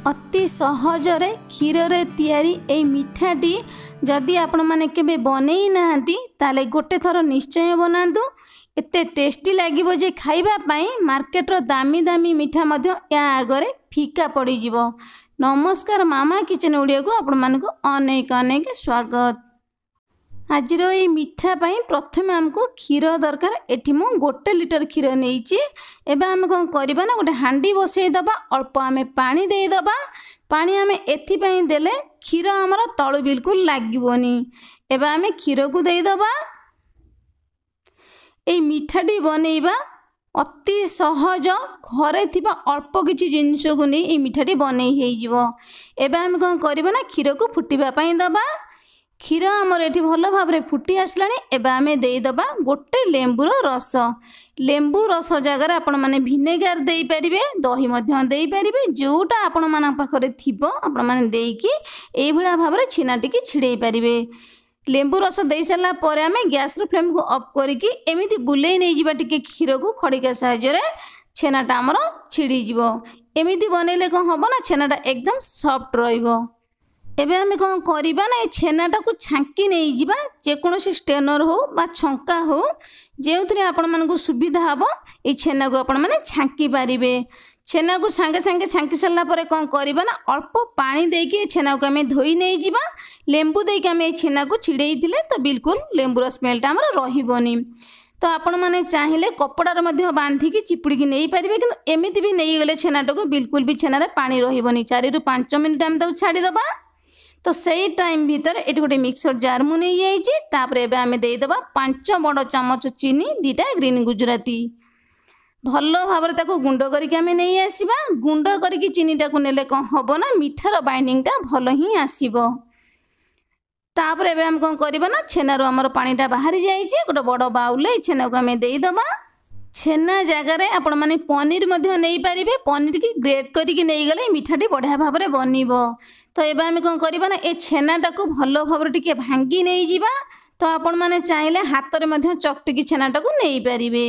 अति सहजरे क्षीर रे तैयारी ए मिठाटी जदि आपण माने केबे बनेई नाहंती ताले गोटे थर निश्चय बनातु। एते टेस्टी लागिबो जे खाइबा पाई मार्केट रो दामी दामी मिठा मध्य या आगरे फीका पड़ी जिवो। नमस्कार मामा किचन ओडिया को आपण मानको अनेक अनेक स्वागत। आज ये मिठा पाई प्रथम आमको क्षीर दरकार। एठी मु 1 लिटर क्षीर नेइची। एबे आम कौन करबा ना गोटे हांडी बसई दबा, अल्प आमे पानी दे दबा। पानी आमे एथि पई देले क्षीर हमर तळु बिल्कुल लागिबोनी। एबे आमे क्षीर को दे दबा। ए मिठाटी बनेइबा अति सहज, घरे थिबा अल्प किछि जिनिस को नै ए मिठाटी बनेइ हेइ जिवो। एबे आमे कौन करबा ना क्षीर को फुटिबा पई दबा। क्षीर आमर एठी भल भाव फुटी आसलानी। एबे आमे देई दबा गोटे लेंबूर रस। लेंबू रस जगह आपण माने भिनेगार देई परिबे, दही मध्य देई परिबे, जोटा आपण मान पाखरे थिबो आपण माने देईकी एई भला भाव छेना टिके छिड़ेई परिबे। लेंबू रस देई साला परे आमे गैस रो फ्लेम को ऑफ करिकी एमिति बुलेई नै जिबा टिके क्षीर को खड़िका सहाय्य रे छेनाटा हमर छिड़ी जिवो। एमिति बनेले कोन हबो ना छेनाटा एकदम सॉफ्ट रहिबो। एबे आमे कौन करिबा ना छेनाटा को छांकी नहीं जिबा। जेकोसी स्टेनर हो बा छंका हो जेउथरे आपण मानकु सुविधा हबो ए छेना को आपण माने छांकी पारिबे। छेना को संगे संगे छांकी सल्ला परे कौन करिबा ना अल्प पानी देके छेना को आमे धोई नहीं जिबा। लेंबू देके आमे छेना को छिड़ेइथिले तो बिल्कुल लेंबूर स्मेलटा हमर रहिबोनी। तो आपण माने चाहिले कपड़ार मध्य बांधी की चिपुड़ी की नहीं पारिबे, किंतु एमिति भी नहीं गले छेनाटा को बिल्कुल भी छेना रे पानी रहिबोनी। 4 रु 5 मिनिट हम ताऊ छाड़ी दबा। तो सही टाइम भीतर एटी गोटे मिक्सर जार मु नहीं जाइए। तापर एबे आमे देई दबा 5 बड़ चमच चीनी, 2टा ग्रीन गुजराती। भल भाव ताको गुंड करके आमे नहीं आसीबा। गुंड करके चीनीटा को नेले कौन हबो ना मिठार बाइंडिंगटा भल ही आसीबो। तापर एबे हम कौन करबा ना छेनारो हमर पानीटा बाहरी जाइए। गोटे बड़ बाउल ले छेना को आमे देई दबा। छेना जगार आपण माने पनीर मध्य नहीं पारिबे। पनीर की ग्रेट करके नहीं गले मिठाटी बढ़िया भाव में बनिबो। तो एबे आमे कौन करबा ना ए छेनाटा को भल भाव टिके भांगी नहीं जिबा। तो आपण माने चाहिले हाथ रे मध्य चकटिकी छेनाटा को नहीं पारिबे।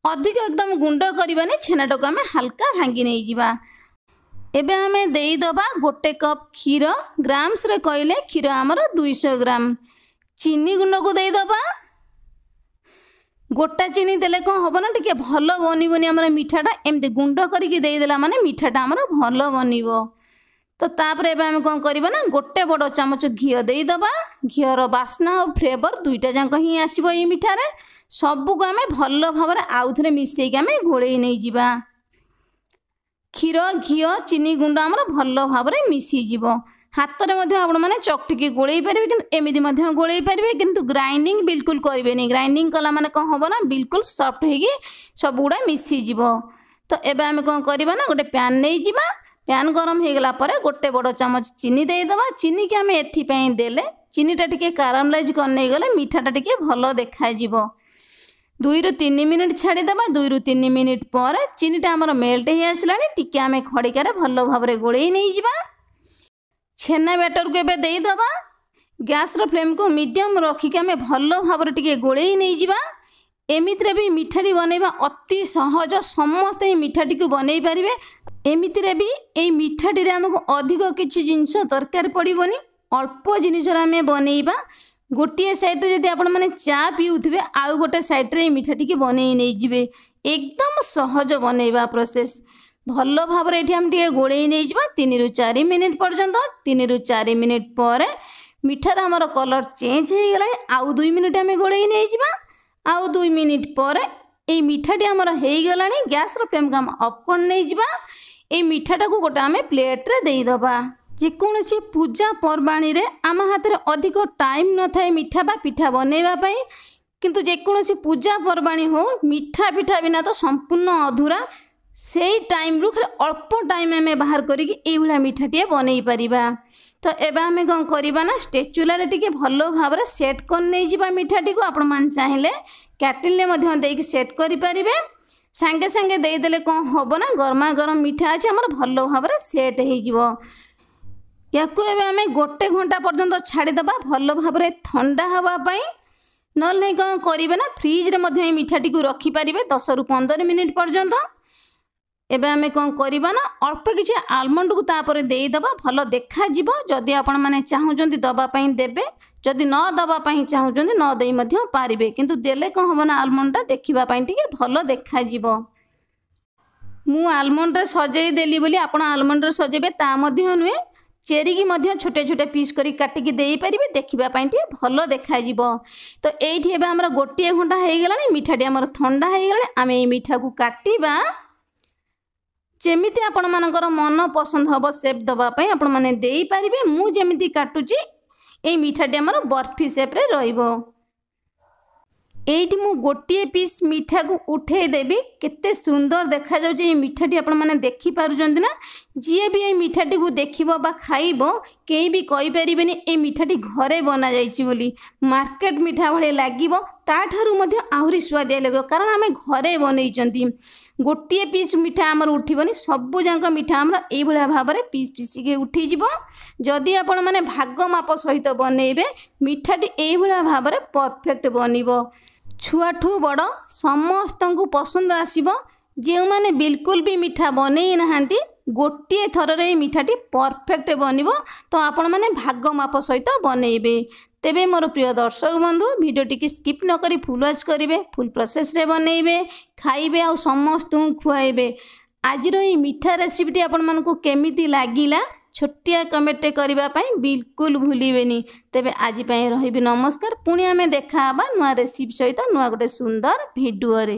अधिक एकदम गुंड करबा ने छेनाटा को आमे हल्का भांगी नहीं जिबा। एबे आमे देई दबा 1 कप क्षीर। ग्राम्स रे कहले क्षीर हमर 200 ग्राम। चीनी गुंड को देई दबा। गोटा चीनी देले कौन हबो ना टिके भल बनिबोनी हमर मिठाटा। एमती गुंड करके देई देला माने मिठाटा हमर भल बनिबो। तो तापर एबे हम कौन करबा ना गोटे बड़ चमच घी देई दबा। घीर बास्ना और फ्लेवर दुईटा जाक ही आसीबो ए मिठारे। सबको आमे भल भाव रे आउ थरे मिसेई के आमे घोळेई नै जिबा। क्षीर घी चीनी गुंड हमर भल भाव रे मिसी जिवो। हाथ रे मध्य आपण माने चकटिकी गोळेई परिबे, किंतु एमिति मध्य गोळेई परिबे, किंतु ग्राइंडिंग बिल्कुल करिवे नै। ग्राइंडिंग कला माने कोन हबो ना बिल्कुल सॉफ्ट हेगी सब गुडा मिसी जिवो। तो एबे हम कोन करबा ना गोटे पैन नै जिबा। पैन गरम हो गला पर गोटे बड़ चमच चीनी दे दबा। चीनी के आमे एथि पई देले चीनीटा टिके कारामलाइज कर नै गले मिठाटा टिके भल देखा जिवो। 2 रु 3 मिनिट छाड़ी दबा। 2 रु 3 मिनिट पर चीनीटा हमर मेल्ट हे आसलानी। टिके आमे खड़िका रे भल भाव रे गोळेई नै जिबा। छेना बैटर को एबे देई दबा। गैस रो फ्लेम को मीडियम रखी के आमे भल भाव रे टिके गोळेई नै जिबा। एमितिरे भी मिठाटी बनेबा अति सहज। समस्त ए मिठाटी को बनेई पारिबे। एमितिरे भी ए मिठाटी रे हमको अधिक किछि जिंस दरकार पड़िबोनी। अल्प जिनिस रे आमे बनेइबा। गोटिए साइड रे जदि आपण माने चा पिउथिबे आउ गोटे साइड रे मिठाटी के बनेई नै जिबे। एकदम सहज बनेइबा प्रोसेस। भल भाव रे एठी हम टिके गोळेई नै जिबा 3 रु 4 मिनिट पर्यंत। 3 रु 4 मिनिट पर मिठार हमर कलर चेंज हे गेला। आउ 2 मिनिट हम गोळेई नै जिबा। आउ 2 मिनिट पर ए मिठाटी हमर हे गेलानी। गैस रो फ्लेम को हम ऑफ कर नै जिबा। ए मिठाटा को गोटे आमे प्लेट रे देई दबा। जेकोसी पूजा पर्वाणी रे आम हाथ रे अधिक टाइम न थाए मिठा बा पिठा बनेबा पई, किंतु जेकोसी पूजा पर्वाणी हो मिठा पिठा बिना तो संपूर्ण अधूरा। सेई टाइम रु अल्प टाइम आमे बाहर करिक ए भला मिठाटिए बनेई परिबा। तो एबे आमे कोन करिबा ना स्टेचुला रे टिके भलो भाव रे सेट कर नै जिबा मिठाटी को। आपण मान चाहिले कैटल ले मध्य देकी सेट करि परिबे। सांगे सांगे दे देले कौन हबो ना गरमा गरम मिठा अछि हमर भल भाव रे सेट हे जिवो। याकु एबे आमे 1 घंटा पर्यंत छाड़ी दबा भल भाव रे ठंडा हवा पई। नल नै कौन करिवे ना फ्रिज रे मध्य मिठाटी को रखि परिबे 10 रु 15 मिनिट पर्यंत। एबे आमे कौन करिबा ना अल्प किछि आलमंड को तापर देईदबा भल देखा जिवो जदि आपण माने चाहुचंती दबा पई देबे जदि न दबा पई चाहुचंती न देई मध्य पारिबे किंतु देले कोन हबो ना आलमंड टा देखिबा पई टिके भल देखा जिवो मु आलमंड रे सजेई देली बोली आपण आलमंड रे सजेबे ता मध्य नुए चेरी की मध्य छोटे छोटे पीस करी काटिकी देई परिबे देखिबा पई टिके भल देखा जिवो तो एठी एबे हमरा गोटिए घंटा हेई गेलानी मिठाटी हमर ठंडा हेई गेलानी आमे ए मिठा को काटिबा जेमिति आपण मानकर मन पसंद हबो शेप दबा पई आपण माने देई परिबे मु जेमिति काटुची ए मिठाटी हमर बर्फी शेप रे रहइबो एठी मु गोटिए पीस मिठा को उठे देबी केते सुंदर देखा जाउ जे मिठाटी आपण माने देखि पारुचंती ना जे भी ए मिठाटी को देखिबो बा खाइबो केई भी कहि परिबेनी ए मिठाटी घरे बना जाईची बोली मार्केट मिठा भले लागिबो ता ठारू मध्ये आहुरी स्वादिया लागो कारण आमे घरे बनैचंती गोटिए पीस मिठा आमर उठिबनी सबु जांक मिठा आमर एई भलिया भाबरे पीस पीस के उठी जिवो जदि आपण माने भाग माप सहित बनेइबे मिठाटी एई भलिया भाबरे परफेक्ट बनिबो छुआठू बड़ समस्त को पसंद आसीबो जे माने बिल्कुल भी मिठा बनेई नहांती गोटिए थर रे मिठाटी परफेक्ट बनिबो तो आपण माने भाग माप सहित बनेइबे तेबे मोर प्रिय दर्शक बंधु भिडियोटी की स्किप न करी फुल वॉच करिवे फुल प्रोसेस रे बनेइबे खाइबे आ समस्त खुआइबे आजिर ए मिठा रेसिपीटी आपण मानकु केमिति लागिला छोटिया कमेंट करबा पई बिल्कुल भूलिबेनी तेबे आज पई रहिबी नमस्कार पुणी आमे देखा बा नुआ रेसिपी सहित नुआ गोटे सुंदर भिडियो रे।